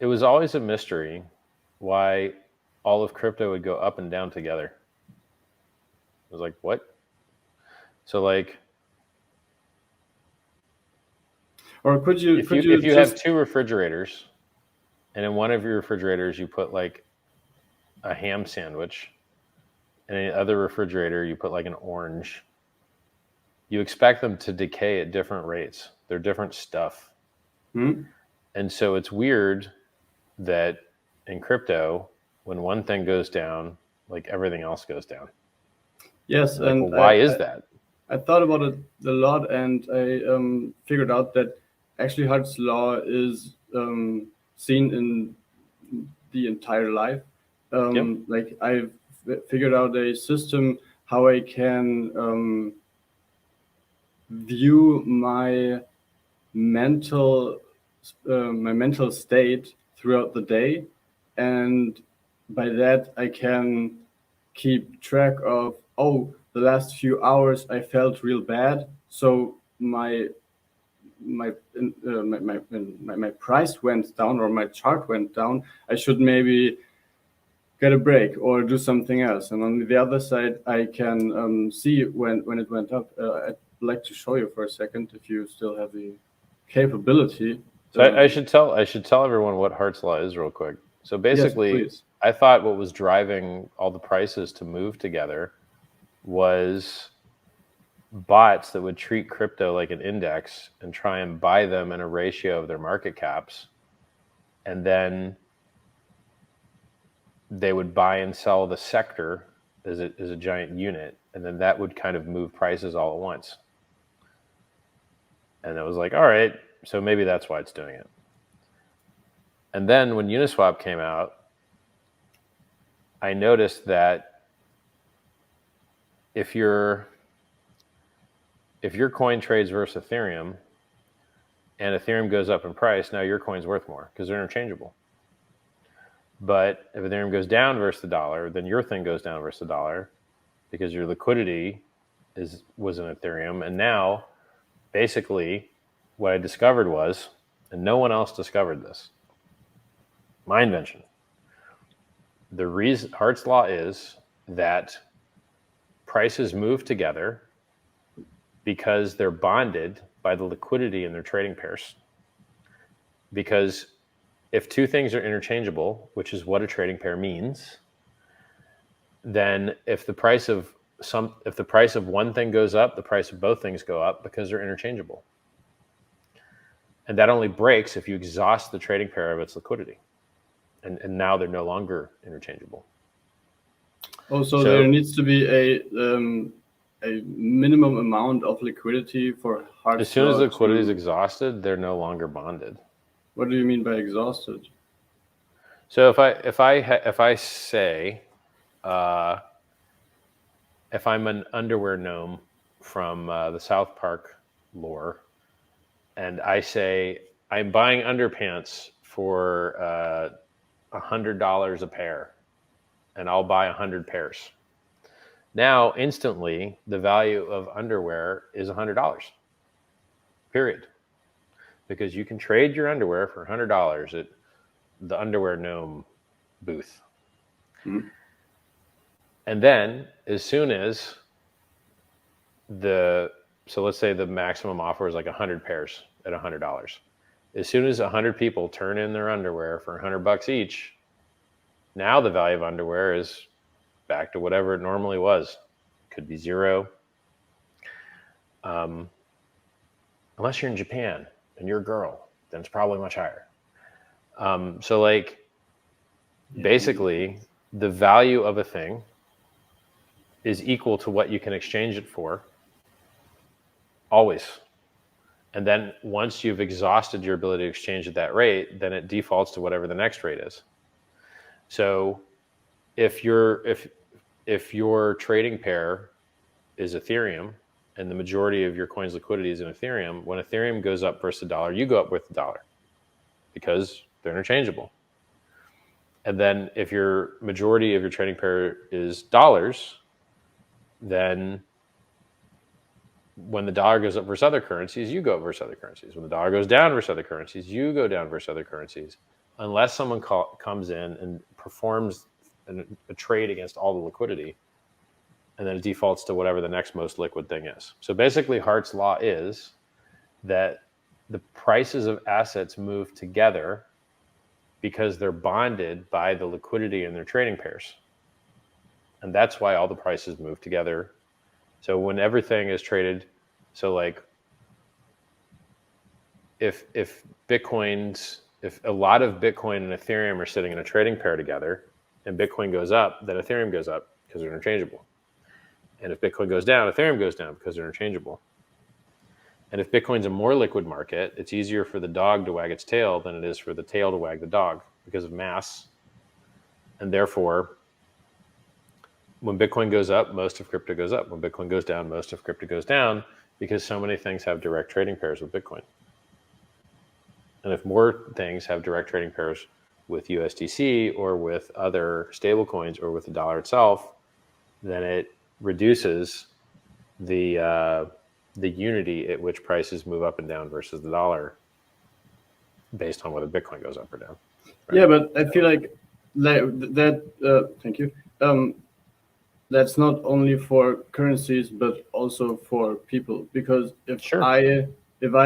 it was always a mystery why all of crypto would go up and down together. It was like, what? So like, or could you if you have two refrigerators, and in one of your refrigerators you put like a ham sandwich, and in the other refrigerator you put like an orange, you expect them to decay at different rates. They're different stuff. And so it's weird that in crypto, when one thing goes down, like everything else goes down. Yes, like, and well, why is that? I thought about it a lot, and I figured out that actually Hart's law is seen in the entire life. Like I've figured out a system how I can view my mental state throughout the day, and by that I can keep track of, oh, the last few hours I felt real bad, so my price went down, or my chart went down. I should maybe get a break or do something else. And on the other side, I can see when it went up. I'd like to show you for a second if you still have the capability. So I should tell everyone what Hart's law is real quick. So basically, yes, I thought what was driving all the prices to move together was bots that would treat crypto like an index and try and buy them in a ratio of their market caps, and then they would buy and sell the sector as a giant unit, and then that would kind of move prices all at once. And it was like, all right, so maybe that's why it's doing it. And then when Uniswap came out, I noticed that if your coin trades versus Ethereum, and Ethereum goes up in price, now your coin's worth more because they're interchangeable. But if Ethereum goes down versus the dollar, then your thing goes down versus the dollar because your liquidity was in Ethereum. And now, basically, what I discovered was, and no one else discovered this, my invention. The reason Hart's law is that prices move together because they're bonded by the liquidity in their trading pairs. Because if two things are interchangeable, which is what a trading pair means, then if the price of one thing goes up, the price of both things go up because they're interchangeable. And that only breaks if you exhaust the trading pair of its liquidity. And now they're no longer interchangeable. Oh, so there needs to be a minimum amount of liquidity for Hart's law. As soon as the liquidity is exhausted, they're no longer bonded. What do you mean by exhausted? So if I say, if I'm an underwear gnome from the South Park lore, and I say I'm buying underpants for $100 a pair, and I'll buy 100 pairs. Now, instantly, the value of underwear is $100. Period. Because you can trade your underwear for $100 at the underwear gnome booth. Mm-hmm. And then, as soon as so let's say the maximum offer is like 100 pairs at $100. As soon as 100 people turn in their underwear for $100 each, now the value of underwear is back to whatever it normally was. Could be zero. Unless you're in Japan and you're a girl, then it's probably much higher. So like, basically, the value of a thing is equal to what you can exchange it for, always. And then once you've exhausted your ability to exchange at that rate, then it defaults to whatever the next rate is. So if your trading pair is Ethereum and the majority of your coin's liquidity is in Ethereum, when Ethereum goes up versus the dollar, you go up with the dollar because they're interchangeable. And then if your majority of your trading pair is dollars, then when the dollar goes up versus other currencies, you go up versus other currencies. When the dollar goes down versus other currencies, you go down versus other currencies. unless someone comes in and performs a trade against all the liquidity, and then it defaults to whatever the next most liquid thing is. So basically, Hart's law is that the prices of assets move together because they're bonded by the liquidity in their trading pairs. And that's why all the prices move together. So when everything is traded, so like if a lot of Bitcoin and Ethereum are sitting in a trading pair together, and Bitcoin goes up, then Ethereum goes up because they're interchangeable. And if Bitcoin goes down, Ethereum goes down because they're interchangeable. And if Bitcoin's a more liquid market, it's easier for the dog to wag its tail than it is for the tail to wag the dog because of mass. And therefore, when Bitcoin goes up, most of crypto goes up. When Bitcoin goes down, most of crypto goes down because so many things have direct trading pairs with Bitcoin. And if more things have direct trading pairs with USDC or with other stable coins or with the dollar itself, then it reduces the unity at which prices move up and down versus the dollar based on whether Bitcoin goes up or down. Right? Yeah, but I feel like that, thank you. That's not only for currencies, but also for people. Because if I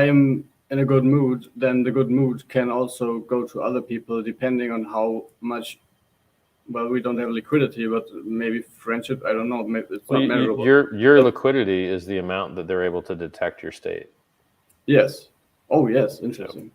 am in a good mood, then the good mood can also go to other people depending on how much. Well, we don't have liquidity, but maybe friendship. I don't know. Maybe it's not measurable. Your liquidity is the amount that they're able to detect your state. Yes. Oh, yes. Interesting.